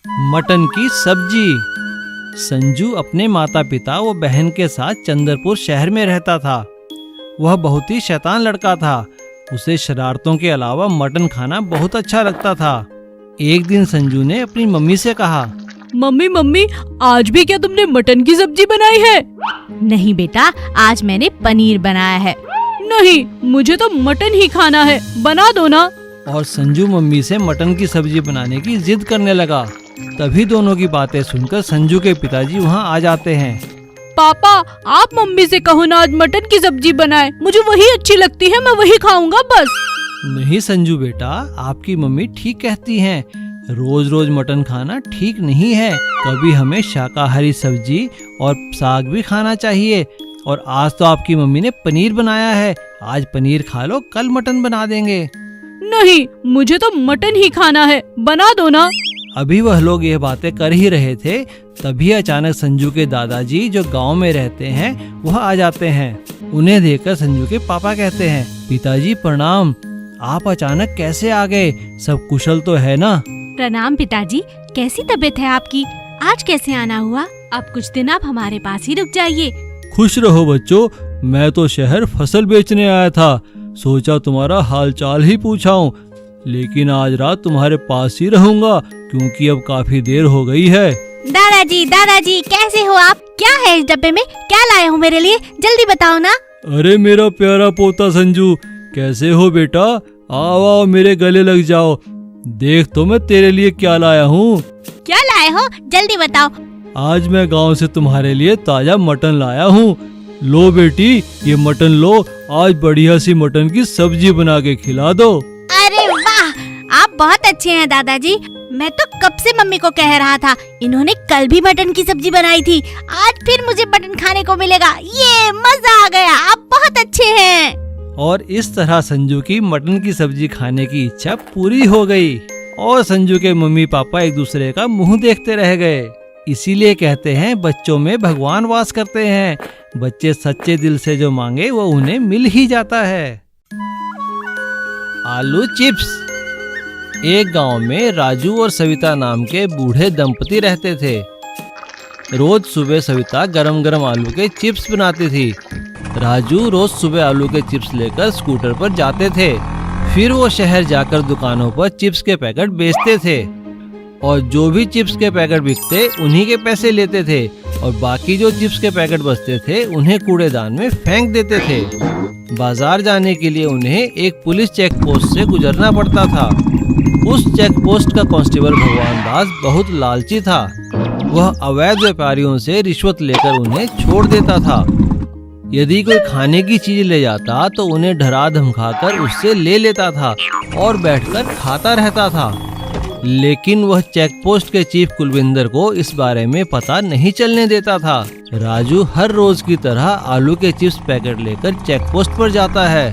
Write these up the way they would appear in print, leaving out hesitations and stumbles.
Mutton की सब्जी। संजू अपने माता पिता व बहन के साथ चंद्रपुर शहर में रहता था। वह बहुत ही शैतान लड़का था। उसे शरारतों के अलावा मटन खाना बहुत अच्छा लगता था। एक दिन संजू ने अपनी मम्मी से कहा, मम्मी मम्मी, आज भी क्या तुमने मटन की सब्जी बनाई है? नहीं बेटा, आज मैंने पनीर बनाया है। नहीं, मुझे तो मटन ही खाना है, बना दो ना। और संजू मम्मी से मटन की सब्जी बनाने की जिद करने लगा। तभी दोनों की बातें सुनकर संजू के पिताजी वहाँ आ जाते हैं। पापा, आप मम्मी से कहो ना आज मटन की सब्जी बनाए, मुझे वही अच्छी लगती है, मैं वही खाऊंगा बस। नहीं संजू बेटा, आपकी मम्मी ठीक कहती हैं। रोज रोज मटन खाना ठीक नहीं है। कभी हमें शाकाहारी सब्जी और साग भी खाना चाहिए। और आज तो आपकी मम्मी ने पनीर बनाया है, आज पनीर खा लो, कल मटन बना देंगे। नहीं, मुझे तो मटन ही खाना है, बना दो ना। अभी वह लोग ये बातें कर ही रहे थे, तभी अचानक संजू के दादाजी जो गांव में रहते हैं वह आ जाते हैं। उन्हें देखकर संजू के पापा कहते हैं, पिताजी प्रणाम, आप अचानक कैसे आ गए? सब कुशल तो है ना? प्रणाम पिताजी, कैसी तबीयत है आपकी? आज कैसे आना हुआ? अब कुछ दिन आप हमारे पास ही रुक जाइए। खुश रहो बच्चों, मैं तो शहर फसल बेचने आया था, सोचा तुम्हारा हालचाल ही पूछाऊं। लेकिन आज रात तुम्हारे पास ही रहूंगा क्योंकि अब काफी देर हो गई है। दादाजी कैसे हो आप? क्या है इस डब्बे में? क्या लाए हो मेरे लिए? जल्दी बताओ ना। अरे मेरा प्यारा पोता संजू, कैसे हो बेटा? आओ आओ, मेरे गले लग जाओ। देख तो मैं तेरे लिए क्या लाया हूँ। क्या लाए हो? जल्दी बताओ। आज मैं गांव से तुम्हारे लिए ताजा मटन लाया हूँ। लो बेटी, ये मटन लो, आज बढ़िया सी मटन की सब्जी बना के खिला दो। अरे वाह, आप बहुत अच्छे हैं दादाजी। मैं तो कब से मम्मी को कह रहा था, इन्होंने कल भी मटन की सब्जी बनाई थी, आज फिर मुझे मटन खाने को मिलेगा। ये मजा आ गया, आप बहुत अच्छे हैं। और इस तरह संजू की मटन की सब्जी खाने की इच्छा पूरी हो गई और संजू के मम्मी पापा एक दूसरे का मुंह देखते रह गए। इसीलिए कहते हैं बच्चों में भगवान वास करते हैं। बच्चे सच्चे दिल से जो मांगे वो उन्हें मिल ही जाता है। आलू चिप्स। एक गांव में राजू और सविता नाम के बूढ़े दंपति रहते थे। रोज सुबह सविता गरम गरम आलू के चिप्स बनाती थी। राजू रोज सुबह आलू के चिप्स लेकर स्कूटर पर जाते थे। फिर वो शहर जाकर दुकानों पर चिप्स के पैकेट बेचते थे और जो भी चिप्स के पैकेट बिकते उन्हीं के पैसे लेते थे और बाकी जो चिप्स के पैकेट बचते थे उन्हें कूड़ेदान में फेंक देते थे। बाजार जाने के लिए उन्हें एक पुलिस चेक पोस्ट से गुजरना पड़ता था। उस चेक पोस्ट का कांस्टेबल भगवान दास बहुत लालची था। वह अवैध व्यापारियों से रिश्वत लेकर उन्हें छोड़ देता था। यदि कोई खाने की चीज ले जाता तो उन्हें डरा धमकाकर उससे ले लेता था और बैठकर खाता रहता था। लेकिन वह चेक पोस्ट के चीफ कुलविंदर को इस बारे में पता नहीं चलने देता था। राजू हर रोज की तरह आलू के चिप्स पैकेट लेकर चेक पोस्ट पर जाता है।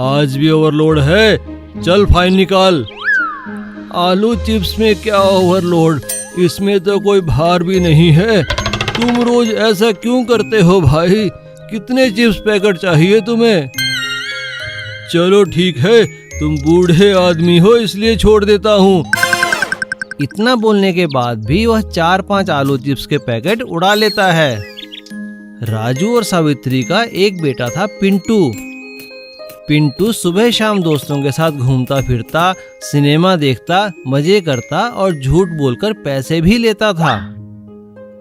आज भी ओवरलोड है, चल फाइन निकाल। आलू चिप्स में क्या ओवरलोड, इसमें तो कोई भार भी नहीं है। तुम रोज ऐसा क्यों करते हो भाई? कितने चिप्स पैकेट चाहिए तुम्हें? चलो ठीक है, तुम बूढ़े आदमी हो इसलिए छोड़ देता हूँ। इतना बोलने के बाद भी वह 4-5 आलू चिप्स के पैकेट उड़ा लेता है। राजू और सावित्री का एक बेटा था पिंटू। पिंटू सुबह शाम दोस्तों के साथ घूमता फिरता, सिनेमा देखता, मजे करता और झूठ बोलकर पैसे भी लेता था।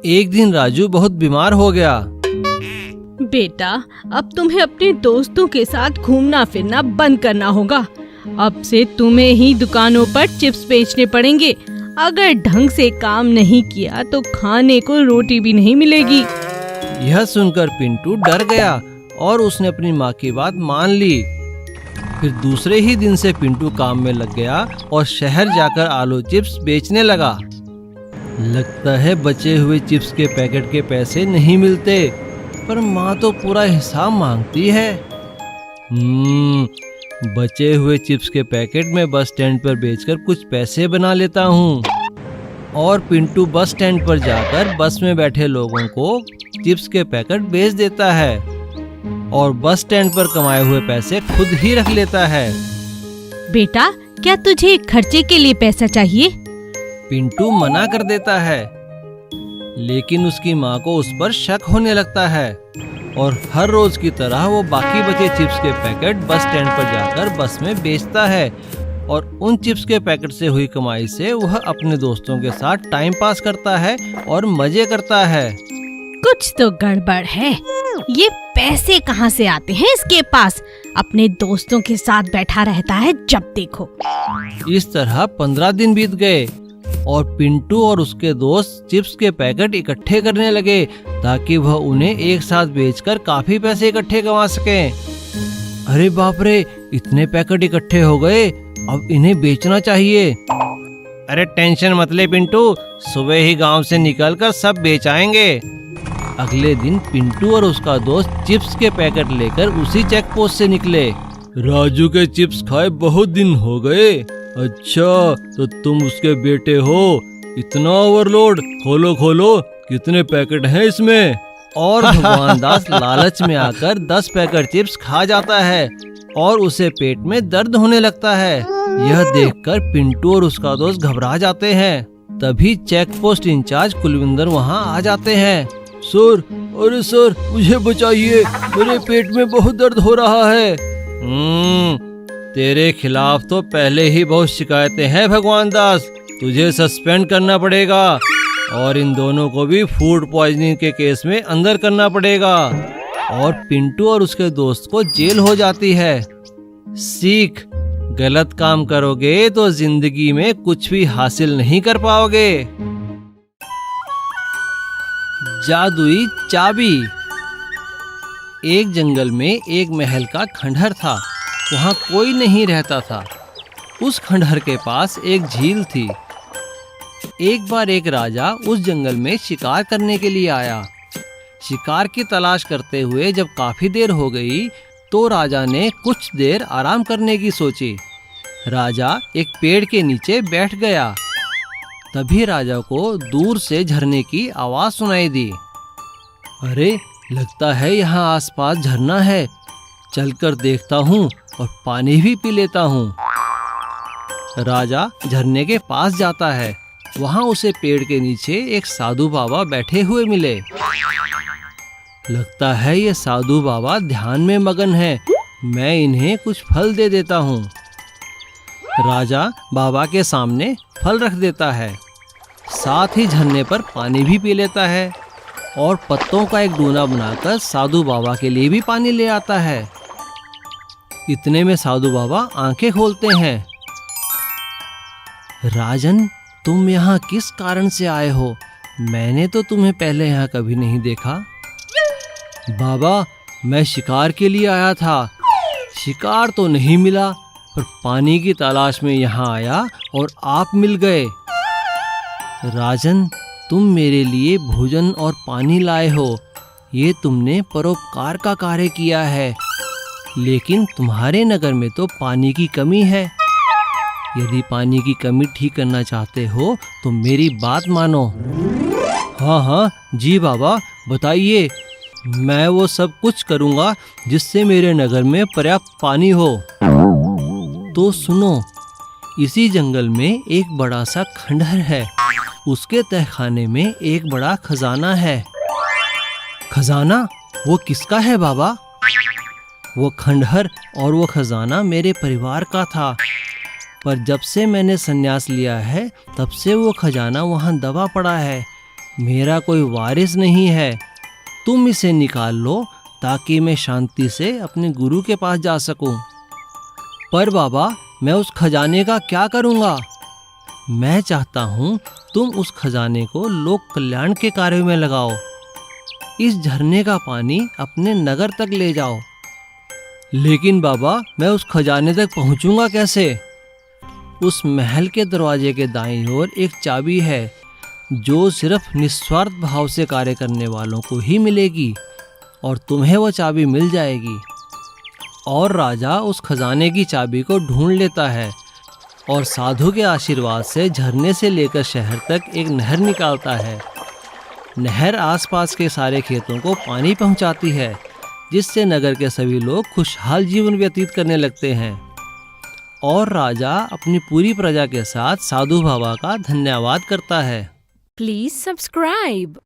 एक दिन राजू बहुत बीमार हो गया। बेटा, अब तुम्हें अपने दोस्तों के साथ घूमना फिरना बंद करना होगा। अब से तुम्हें ही दुकानों पर चिप्स बेचने पड़ेंगे। अगर ढंग से काम नहीं किया तो खाने को रोटी भी नहीं मिलेगी। यह सुनकर पिंटू डर गया और उसने अपनी माँ की बात मान ली। फिर दूसरे ही दिन से पिंटू काम में लग गया और शहर जाकर आलू चिप्स बेचने लगा। लगता है बचे हुए चिप्स के पैकेट के पैसे नहीं मिलते, पर माँ तो पूरा हिसाब मांगती है। बचे हुए चिप्स के पैकेट में बस स्टैंड पर बेचकर कुछ पैसे बना लेता हूँ। और पिंटू बस स्टैंड पर जाकर बस में बैठे लोगों को चिप्स के पैकेट बेच देता है और बस स्टैंड पर कमाए हुए पैसे खुद ही रख लेता है। बेटा, क्या तुझे खर्चे के लिए पैसा चाहिए? पिंटू मना कर देता है, लेकिन उसकी माँ को उस पर शक होने लगता है और हर रोज की तरह वो बाकी बचे चिप्स के पैकेट बस स्टैंड पर जाकर बस में बेचता है और उन चिप्स के पैकेट से हुई कमाई से वह अपने दोस्तों के साथ टाइम पास करता है और मजे करता है। कुछ तो गड़बड़ है। ये पैसे कहाँ से आते हैं इसके पास? अपने दोस्तों के साथ बैठा रहता है जब देखो। इस तरह 15 दिन बीत गए और पिंटू और उसके दोस्त चिप्स के पैकेट इकट्ठे करने लगे ताकि वह उन्हें एक साथ बेचकर काफी पैसे इकट्ठे कमा सकें। अरे बाप रे, इतने पैकेट इकट्ठे हो गए, अब इन्हें बेचना चाहिए। अरे टेंशन मत ले पिंटू, सुबह ही गांव से निकलकर सब बेच आएंगे। अगले दिन पिंटू और उसका दोस्त चिप्स के पैकेट लेकर उसी चेक पोस्ट से निकले। राजू के चिप्स खाए बहुत दिन हो गए। अच्छा, तो तुम उसके बेटे हो? इतना ओवरलोड, खोलो खोलो, कितने पैकेट हैं इसमें? और भगवान दास लालच में आकर 10 पैकेट चिप्स खा जाता है और उसे पेट में दर्द होने लगता है। यह देखकर पिंटू और उसका दोस्त घबरा जाते हैं। तभी चेक पोस्ट इंचार्ज कुलविंदर वहां आ जाते हैं। सर, अरे सर, मुझे बचाइए, मेरे पेट में बहुत दर्द हो रहा है। तेरे खिलाफ तो पहले ही बहुत शिकायतें हैं भगवान दास, तुझे सस्पेंड करना पड़ेगा और इन दोनों को भी फूड पॉइजनिंग के केस में अंदर करना पड़ेगा। और पिंटू और उसके दोस्त को जेल हो जाती है। सीख, गलत काम करोगे तो जिंदगी में कुछ भी हासिल नहीं कर पाओगे। जादुई चाबी। एक जंगल में एक महल का खंडहर था। वहाँ कोई नहीं रहता था। उस खंडहर के पास एक झील थी। एक बार एक राजा उस जंगल में शिकार करने के लिए आया। शिकार की तलाश करते हुए जब काफी देर हो गई तो राजा ने कुछ देर आराम करने की सोची। राजा एक पेड़ के नीचे बैठ गया। तभी राजा को दूर से झरने की आवाज सुनाई दी। अरे, लगता है यहाँ आसपास झरना है, चलकर देखता हूँ और पानी भी पी लेता हूँ। राजा झरने के पास जाता है। वहाँ उसे पेड़ के नीचे एक साधु बाबा बैठे हुए मिले। लगता है ये साधु बाबा ध्यान में मगन है, मैं इन्हें कुछ फल दे देता हूँ। राजा बाबा के सामने फल रख देता है, साथ ही झरने पर पानी भी पी लेता है और पत्तों का एक डूना बनाकर साधु बाबा के लिए भी पानी ले आता है। इतने में साधु बाबा आंखें खोलते हैं। राजन, तुम यहाँ किस कारण से आए हो? मैंने तो तुम्हें पहले यहाँ कभी नहीं देखा। बाबा, मैं शिकार के लिए आया था। शिकार तो नहीं मिला, पर पानी की तलाश में यहाँ आया और आप मिल गए। राजन, तुम मेरे लिए भोजन और पानी लाए हो, ये तुमने परोपकार का कार्य किया है। लेकिन तुम्हारे नगर में तो पानी की कमी है। यदि पानी की कमी ठीक करना चाहते हो तो मेरी बात मानो। हाँ हाँ जी बाबा, बताइए, मैं वो सब कुछ करूँगा जिससे मेरे नगर में पर्याप्त पानी हो। तो सुनो, इसी जंगल में एक बड़ा सा खंडहर है। उसके तहखाने में एक बड़ा खजाना है। खजाना? वो किसका है बाबा? वो खंडहर और वो खजाना मेरे परिवार का था, पर जब से मैंने संन्यास लिया है तब से वो खजाना वहाँ दबा पड़ा है। मेरा कोई वारिस नहीं है। तुम इसे निकाल लो ताकि मैं शांति से अपने गुरु के पास जा सकूं। पर बाबा, मैं उस खजाने का क्या करूँगा? मैं चाहता हूँ तुम उस खजाने को लोक कल्याण के कार्य में लगाओ। इस झरने का पानी अपने नगर तक ले जाओ। लेकिन बाबा, मैं उस खजाने तक पहुँचूंगा कैसे? उस महल के दरवाजे के दाईं ओर एक चाबी है जो सिर्फ निस्वार्थ भाव से कार्य करने वालों को ही मिलेगी और तुम्हें वो चाबी मिल जाएगी। और राजा उस खजाने की चाबी को ढूंढ लेता है और साधु के आशीर्वाद से झरने से लेकर शहर तक एक नहर निकालता है। नहर आसपास के सारे खेतों को पानी पहुंचाती है, जिससे नगर के सभी लोग खुशहाल जीवन व्यतीत करने लगते हैं। और राजा अपनी पूरी प्रजा के साथ साधु बाबा का धन्यवाद करता है। Please subscribe.